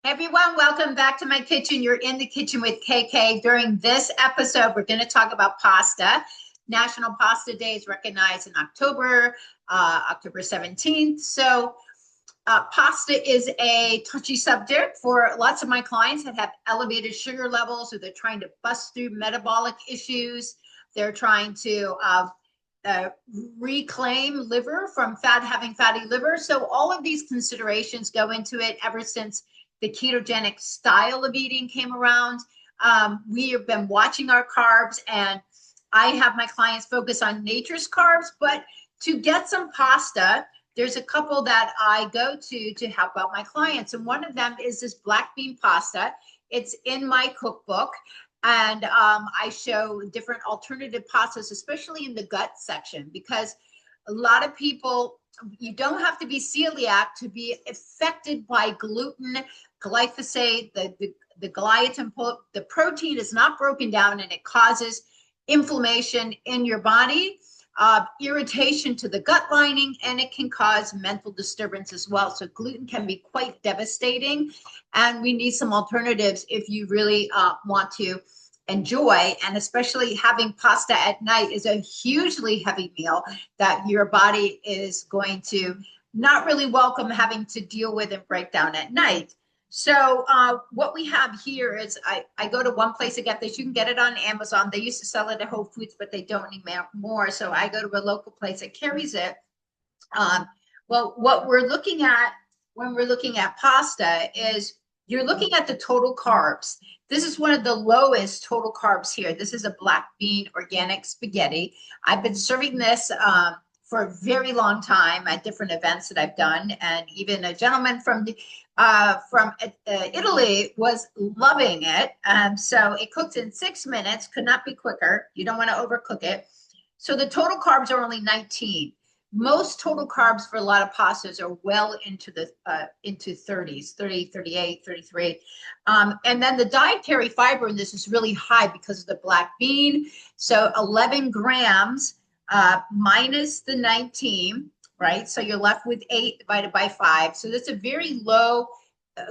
Hey everyone, welcome back to my kitchen. You're in the kitchen with KK. During this episode, we're going to talk about pasta. National Pasta Day is recognized in October, October 17th. So pasta is a touchy subject for lots of my clients that have elevated sugar levels, or they're trying to bust through metabolic issues. They're trying to reclaim liver from having fatty liver. So all of these considerations go into it ever since the ketogenic style of eating came around. We have been watching our carbs, and I have my clients focus on nature's carbs, but to get some pasta, there's a couple that I go to help out my clients. And one of them is this black bean pasta. It's in my cookbook. And I show different alternative pastas, especially in the gut section, because a lot of people, you don't have to be celiac to be affected by gluten, glyphosate, the gliadin, the protein is not broken down and it causes inflammation in your body, irritation to the gut lining, and it can cause mental disturbance as well. So gluten can be quite devastating, and we need some alternatives if you really want to enjoy. And especially having pasta at night is a hugely heavy meal that your body is going to not really welcome having to deal with and break down at night. So what we have here is I go to one place to get this. You can get it on Amazon. They used to sell it at Whole Foods, but they don't anymore. So I go to a local place that carries it. Well, what we're looking at when we're looking at pasta is you're looking at the total carbs. This is one of the lowest total carbs here. This is a black bean organic spaghetti. I've been serving this for a very long time at different events that I've done. And even a gentleman from Italy was loving it. So it cooks in 6 minutes, could not be quicker. You don't want to overcook it. So the total carbs are only 19. Most total carbs for a lot of pastas are well into the into 30s, 30, 38, 33. And then the dietary fiber in this is really high because of the black bean. So 11 grams minus the 19, right? So you're left with 8 divided by 5. So that's a very low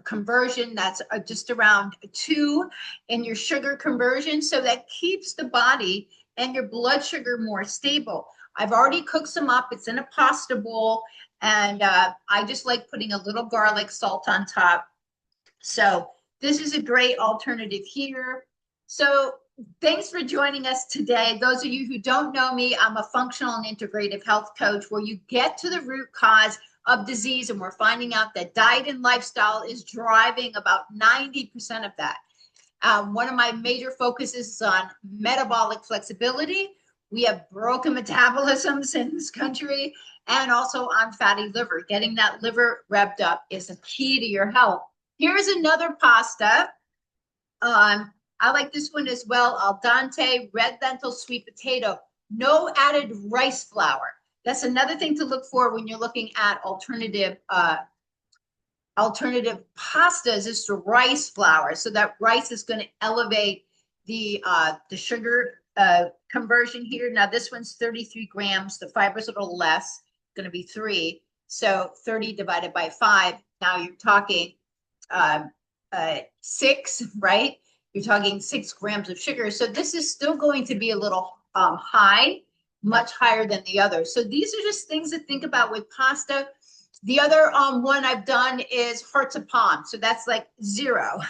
conversion. That's just around 2 in your sugar conversion. So that keeps the body and your blood sugar more stable. I've already cooked some up. It's in a pasta bowl, and I just like putting a little garlic salt on top. So this is a great alternative here. So thanks for joining us today. Those of you who don't know me, I'm a functional and integrative health coach where you get to the root cause of disease, and we're finding out that diet and lifestyle is driving about 90% of that. One of my major focuses is on metabolic flexibility. We have broken metabolisms in this country, and also on fatty liver. Getting that liver revved up is a key to your health. Here's another pasta. I like this one as well. Al dente, red lentil, sweet potato. No added rice flour. That's another thing to look for when you're looking at alternative pastas, is the rice flour. So that rice is going to elevate the sugar conversion here. Now this one's 33 grams. The fiber's a little less, going to be 3. So 30 divided by 5. Now you're talking 6, right? You're talking 6 grams of sugar. So this is still going to be a little high, much higher than the others. So these are just things to think about with pasta. The other one I've done is hearts of palm. So that's like 0.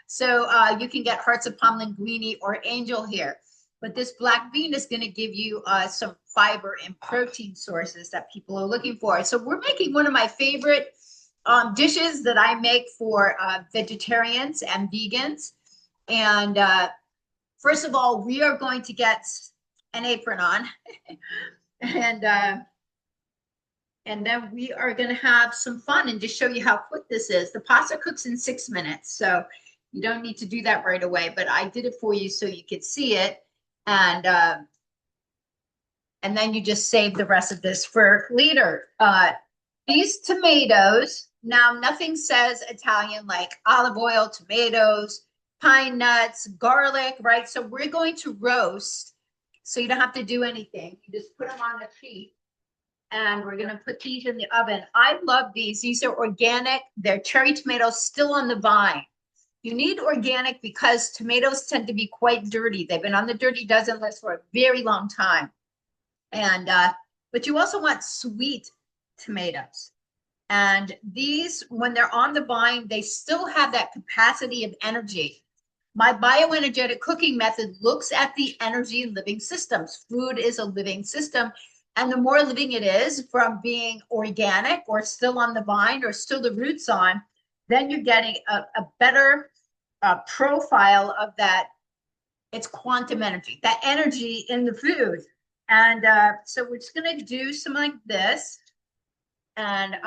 So you can get hearts of palm linguine or angel here. But this black bean is going to give you some fiber and protein sources that people are looking for. So we're making one of my favorite dishes that I make for vegetarians and vegans. And first of all, we are going to get an apron on. And then we are going to have some fun and just show you how quick this is. The pasta cooks in 6 minutes, so you don't need to do that right away. But I did it for you so you could see it. And then you just save the rest of this for later. These tomatoes, now nothing says Italian like olive oil, tomatoes, pine nuts, garlic, right? So we're going to roast, so you don't have to do anything. You just put them on the sheet, And we're gonna put these in the oven. I love these. These are organic. They're cherry tomatoes still on the vine. You need organic because tomatoes tend to be quite dirty. They've been on the dirty dozen list for a very long time. And but you also want sweet tomatoes. And these, when they're on the vine, they still have that capacity of energy. My bioenergetic cooking method looks at the energy in living systems. Food is a living system. And the more living it is from being organic or still on the vine or still the roots on, then you're getting a better profile of that. It's quantum energy, that energy in the food. And so we're just going to do something like this. And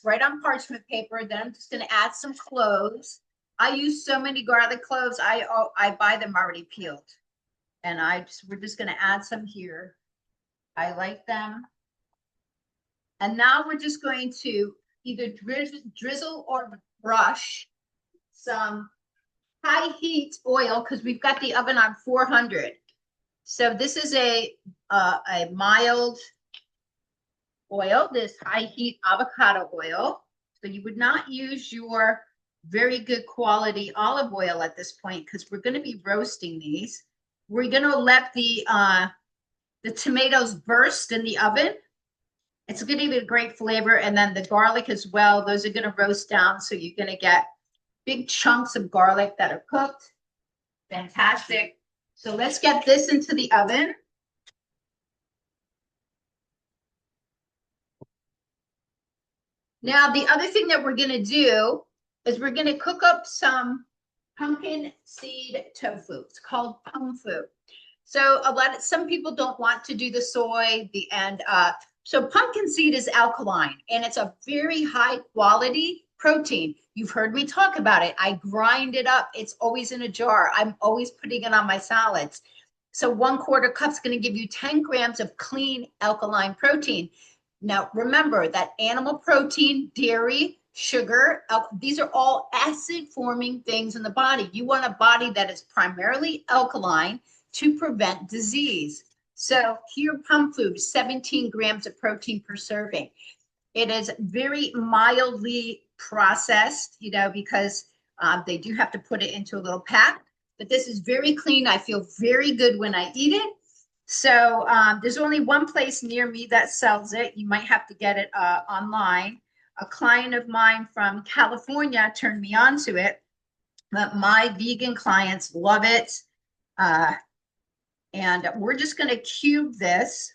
write on parchment paper. Then I'm just going to add some cloves. I use so many garlic cloves. I buy them already peeled. And we're just going to add some here. I like them. And now we're just going to either drizzle or brush some high heat oil because we've got the oven on 400. So this is a mild oil, this high heat avocado oil. So you would not use your very good quality olive oil at this point because we're going to be roasting these. We're going to let the tomatoes burst in the oven. It's going to give it a great flavor. And then the garlic as well. Those are going to roast down. So you're going to get big chunks of garlic that are cooked. Fantastic. So let's get this into the oven. Now, the other thing that we're going to do is we're going to cook up some pumpkin seed tofu. It's called PUMFU. So some people don't want to do the soy, so pumpkin seed is alkaline and it's a very high quality protein. You've heard me talk about it. I grind it up. It's always in a jar. I'm always putting it on my salads. So 1/4 cup is going to give you 10 grams of clean alkaline protein. Now, remember that animal protein, dairy, sugar, these are all acid-forming things in the body. You want a body that is primarily alkaline to prevent disease. So here, PUMFU, 17 grams of protein per serving. It is very mildly processed, because they do have to put it into a little pack. But this is very clean. I feel very good when I eat it. So there's only one place near me that sells it. You might have to get it online. A client of mine from California turned me on to it, but my vegan clients love it. And we're just going to cube this.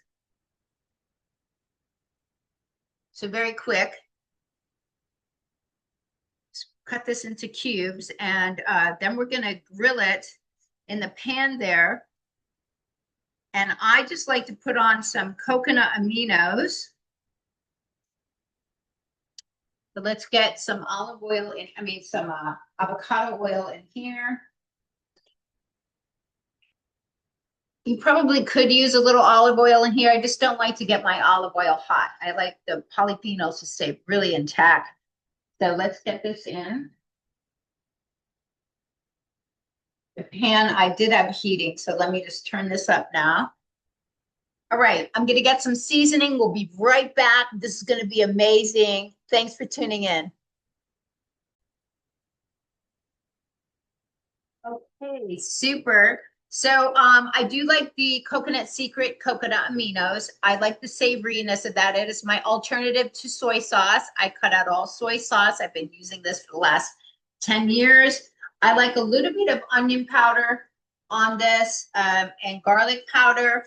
So very quick. Just cut this into cubes, and then we're going to grill it in the pan there. And I just like to put on some coconut aminos. So let's get some olive oil in, some avocado oil in here. You probably could use a little olive oil in here. I just don't like to get my olive oil hot. I like the polyphenols to stay really intact. So let's get this in. The pan I did have heating, so let me just turn this up now. All right, I'm going to get some seasoning. We'll be right back. This is going to be amazing. Thanks for tuning in. Okay, super. So I do like the Coconut Secret coconut aminos. I like the savoriness of that. It is my alternative to soy sauce. I cut out all soy sauce. I've been using this for the last 10 years. I like a little bit of onion powder on this and garlic powder.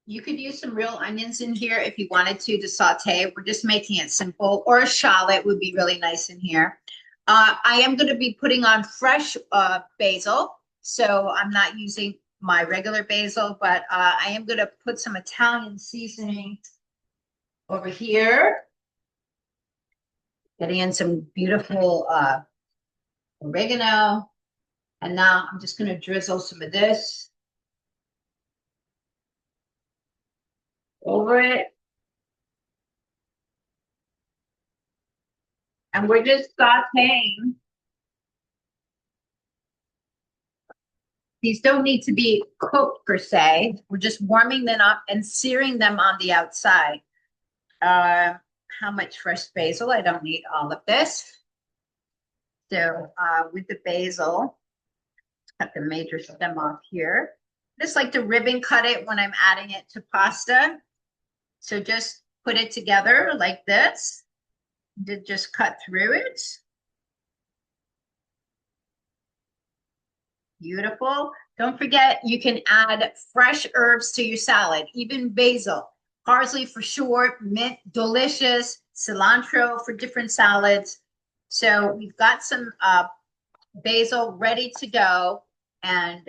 You could use some real onions in here if you wanted to saute. We're just making it simple. Or a shallot would be really nice in here. I am going to be putting on fresh basil. So I'm not using my regular basil, but I am going to put some Italian seasoning over here. Getting in some beautiful oregano. And now I'm just going to drizzle some of this over it. And we're just sauteing. These don't need to be cooked per se. We're just warming them up and searing them on the outside. how much fresh basil? I don't need all of this. So with the basil, cut the major stem off here. Just like to ribbon cut it when I'm adding it to pasta. So just put it together like this. Just cut through it. Beautiful. Don't forget, you can add fresh herbs to your salad, even basil. Parsley for sure, mint, delicious, cilantro for different salads. So we've got some basil ready to go. And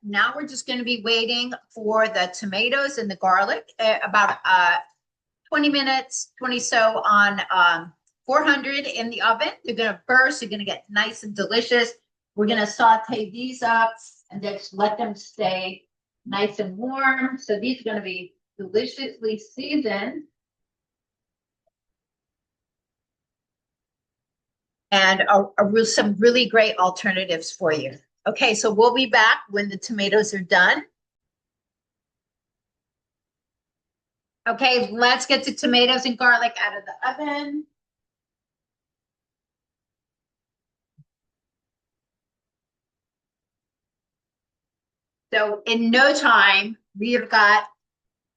now we're just going to be waiting for the tomatoes and the garlic, about 20 minutes, 20 so on 400 in the oven. They're going to burst. They're going to get nice and delicious. We're going to saute these up and just let them stay nice and warm. So these are going to be deliciously seasoned. And some really great alternatives for you. Okay, so we'll be back when the tomatoes are done. Okay, let's get the tomatoes and garlic out of the oven. So in no time, we have got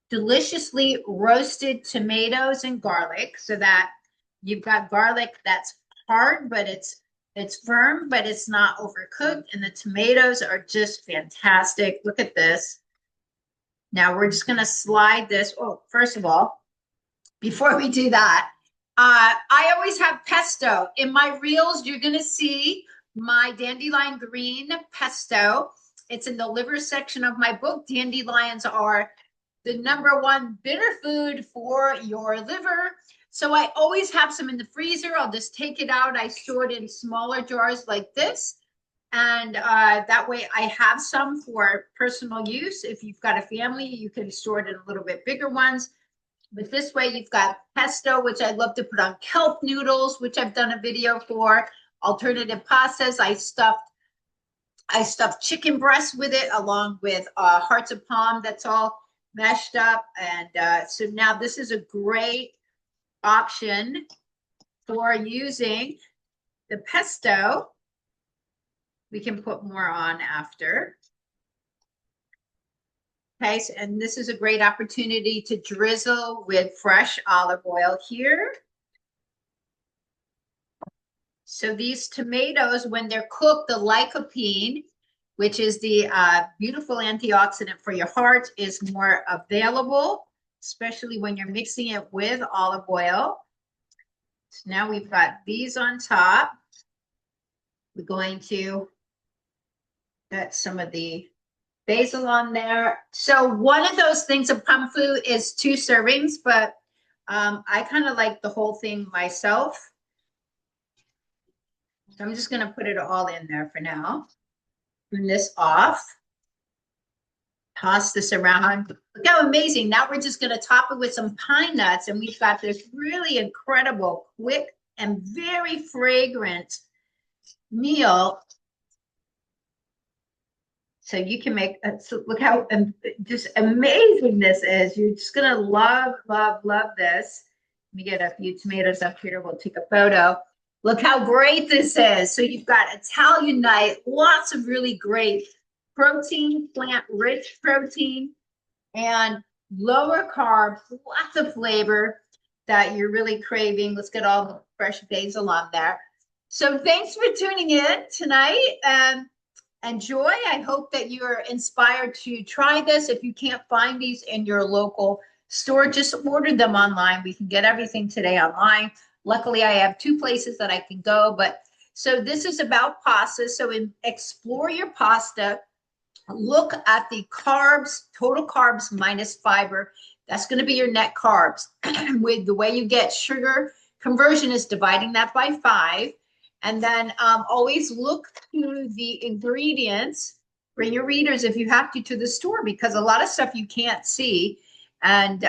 deliciously roasted tomatoes and garlic, so that you've got garlic that's hard, but it's firm, but it's not overcooked. And the tomatoes are just fantastic. Look at this. Now we're just going to slide this. Oh, first of all, before we do that, I always have pesto. In my reels, you're going to see my dandelion green pesto. It's in the liver section of my book. Dandelions are the #1 bitter food for your liver. So I always have some in the freezer. I'll just take it out. I store it in smaller jars like this. And that way I have some for personal use. If you've got a family, you can store it in a little bit bigger ones. But this way you've got pesto, which I love to put on kelp noodles, which I've done a video for. Alternative pastas. I stuffed chicken breasts with it, along with hearts of palm that's all mashed up. And so now this is a great option for using the pesto. We can put more on after. Okay, so, and this is a great opportunity to drizzle with fresh olive oil here. So these tomatoes, when they're cooked, the lycopene, which is the beautiful antioxidant for your heart, is more available, especially when you're mixing it with olive oil. So now we've got these on top. We're going to get some of the basil on there. So one of those things of PUMFU is 2 servings, but I kind of like the whole thing myself. So I'm just going to put it all in there for now. Turn this off. Toss this around. Look how amazing. Now we're just going to top it with some pine nuts, and we've got this really incredible, quick, and very fragrant meal. So you can make, so look how just amazing this is. You're just going to love, love, love this. Let me get a few tomatoes up here. We'll take a photo. Look how great this is. So you've got Italian night, lots of really great protein, plant-rich protein, and lower carbs, lots of flavor that you're really craving. Let's get all the fresh basil on there. So thanks for tuning in tonight, and enjoy. I hope that you're inspired to try this. If you can't find these in your local store, just order them online. We can get everything today online. Luckily, I have 2 places that I can go. But so this is about pasta. So explore your pasta. Look at the carbs, total carbs minus fiber. That's going to be your net carbs. With the way you get sugar conversion is dividing that by 5. And then always look through the ingredients. Bring your readers, if you have to the store, because a lot of stuff you can't see. And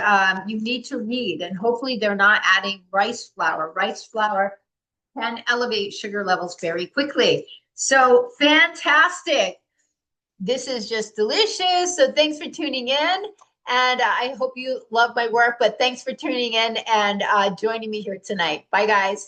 you need to read, and hopefully they're not adding rice flour. Rice flour can elevate sugar levels very quickly. So fantastic. This is just delicious. So thanks for tuning in. And I hope you love my work, but thanks for tuning in and joining me here tonight. Bye, guys.